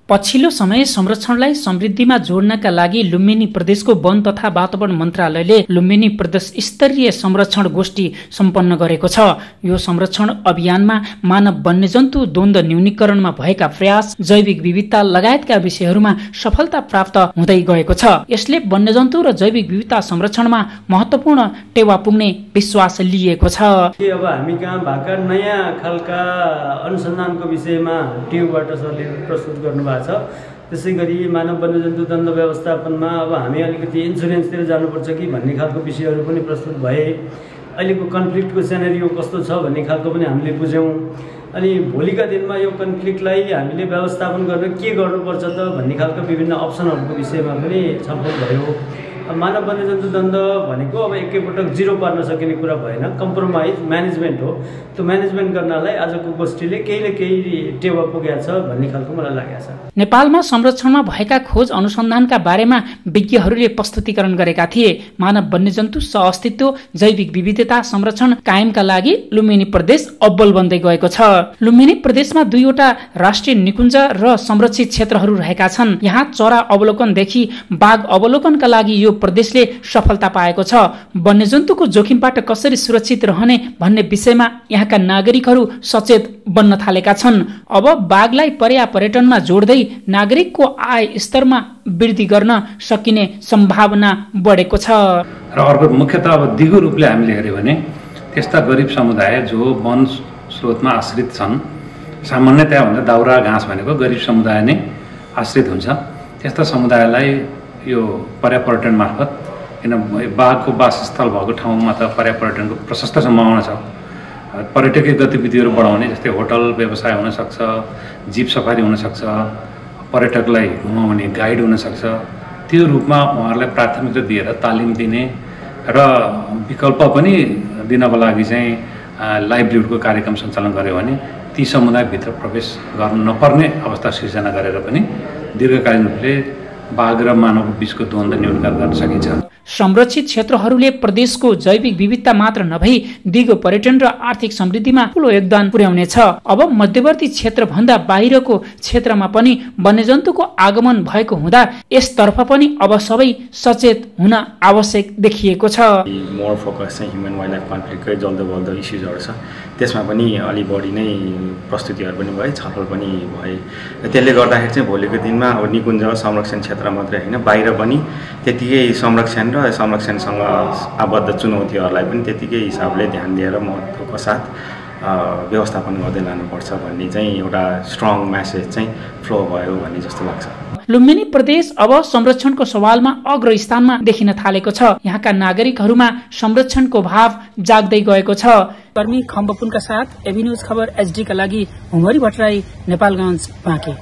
पछिल्लो समय संरक्षणलाई समृद्धिमा जोड्नका लागि लुम्बिनी प्रदेशको वन तथा वातावरण मन्त्रालयले लुम्बिनी प्रदेश स्तरीय संरक्षण गोष्ठी सम्पन्न गरेको छ। यो संरक्षण अभियानमा मानव वन्यजन्तु द्वन्द्व न्यूनीकरणमा भएका प्रयास, जैविक विविधता लगायतका विषयहरूमा सफलता प्राप्त हुँदै गएको छ। यसले वन्यजन्तु र जैविक विविधता संरक्षणमा महत्त्वपूर्ण टेवा पुग्ने विश्वास लिएको छ। अब हामी कहाँ भएका नयाँ खालका अनुसन्धानको विषयमा टियुबाट सरले प्रस्तुत गर्नुभएको छ। त्यसै गरी मानव वन्यजन्तु द्वन्द्व व्यवस्थापनमा अब हामी अलिकति इन्सुरेन्सतिर जानुपर्छ कि भन्ने खालको विषयहरू पनि प्रस्तुत भए। अहिलेको कन्फ्लिक्टको सेनेरियो कस्तो छ भन्ने खालको पनि हामीले बुझ्यौँ। अनि भोलिका दिनमा यो कन्फ्लिक्टलाई हामीले व्यवस्थापन गर्न के गर्नुपर्छ त भन्ने खालको विभिन्न अप्सनहरूको विषयमा पनि छलफल भयो। मानव वन्यजन्तु द्वन्द्व भनेको अब एकैपटक जिरो पार्न सकिने कुरा भएन, कम्प्रोमाइज म्यानेजमेन्ट हो। त्यो म्यानेजमेन्ट गर्नलाई आजको गोष्ठीले केही न केही टेवा पुगेको छ भन्ने खालको मलाई लागेको छ। नेपालमा संरक्षणमा भएका खोज अनुसन्धानका बारेमा विज्ञहरूले प्रस्तुतिकरण गरेका थिए। मानव वन्यजन्तु सहअस्तित्व, जैविक विविधता संरक्षण कायमका लागि लुम्बिनी प्रदेश अब्बल बन्दै गएको छ। लुम्बिनी प्रदेशमा 2वटा राष्ट्रिय निकुञ्ज र संरक्षित क्षेत्रहरू रहेका छन्। यहाँ चरा अवलोकनदेखि बाघ अवलोकनका लागि यो प्रदेशले सफलता पाएको छ। वन्यजन्तुको जोखिमबाट कसरी सुरक्षित रहने भन्ने विषयमा यहाँका नागरिकहरू सचेत बन्न थालेका छन्। अब बाघलाई पर्यटनमा जोड्दै नागरिकको आय स्तरमा वृद्धि गर्न सकिने सम्भावना बढेको छ। र अर्को मुख्यतः अब दिगो रूपले हामीले हेर्यो भने त्यस्ता गरिब समुदाय जो वन स्रोतमा आश्रित छन्, सामान्यतया भन्दा दाउरा घाँस भनेको गरिब समुदाय नै आश्रित हुन्छ। त्यस्ता समुदायलाई यो पर्यटन मार्फत, किन बाघको वासस्थल भएको ठाउँमा त पर्यटनको प्रशस्त सम्भावना छ। पर्यटकीय गतिविधिहरू बढाउने जस्तै होटल व्यवसाय हुनसक्छ, जीप सफारी हुनसक्छ, पर्यटकलाई घुमाउने गाइड हुनसक्छ। त्यो रूपमा उहाँहरूलाई प्राथमिकता दिएर तालिम दिने र विकल्प पनि दिनको लागि चाहिँ लाइभलीहुडको कार्यक्रम सञ्चालन गर्यो भने ती समुदायभित्र प्रवेश गर्न नपर्ने अवस्था सिर्जना गरेर पनि दीर्घकालीन रूपले बाघ र मानवको बीचको द्वन्द्व न्यूनीकरण गर्न सकिन्छ। संरक्षित क्षेत्रहरूले प्रदेशको जैविक विविधता मात्र नभई दिगो पर्यटन र आर्थिक समृद्धिमा ठूलो योगदान पुर्याउनेछ। अब मध्यवर्ती क्षेत्र भन्दा बाहिरको क्षेत्रमा पनि वन्यजन्तुको आगमन भएको हुँदा यसतर्फ पनि अब सबै सचेत हुन आवश्यक देखिएको छ। मोर फोकस चाहिँ ह्युमन वाइल्ड लाइफ कन्फ्लिक्टकै जल्दो इस्युजहरू छ, त्यसमा पनि अलि बढी नै प्रस्तुतिहरू पनि भए, छलफल पनि भए। त्यसले गर्दाखेरि चाहिँ भोलिको दिनमा अब निकुञ्ज संरक्षण क्षेत्र मात्रै होइन, बाहिर पनि त्यतिकै संरक्षण र संरक्षणसँग आबद्ध चुनौतीहरूलाई पनि त्यतिकै हिसाबले ध्यान दिएर महत्त्वको साथ व्यवस्थापन गर्दै लानुपर्छ भन्ने चाहिँ एउटा स्ट्रङ म्यासेज चाहिँ फ्लो भयो भन्ने जस्तो लाग्छ। लुम्बिनी प्रदेश अब संरक्षणको सवालमा अग्र स्थानमा देखिन थालेको छ। यहाँका नागरिकहरूमा संरक्षणको भाव जाग्दै गएको छ। कर्मी खम्बपुनका साथ एभी न्यूज खबर एचडी का लागि हुमरी भट्टराई, नेपालगञ्ज, बाँके।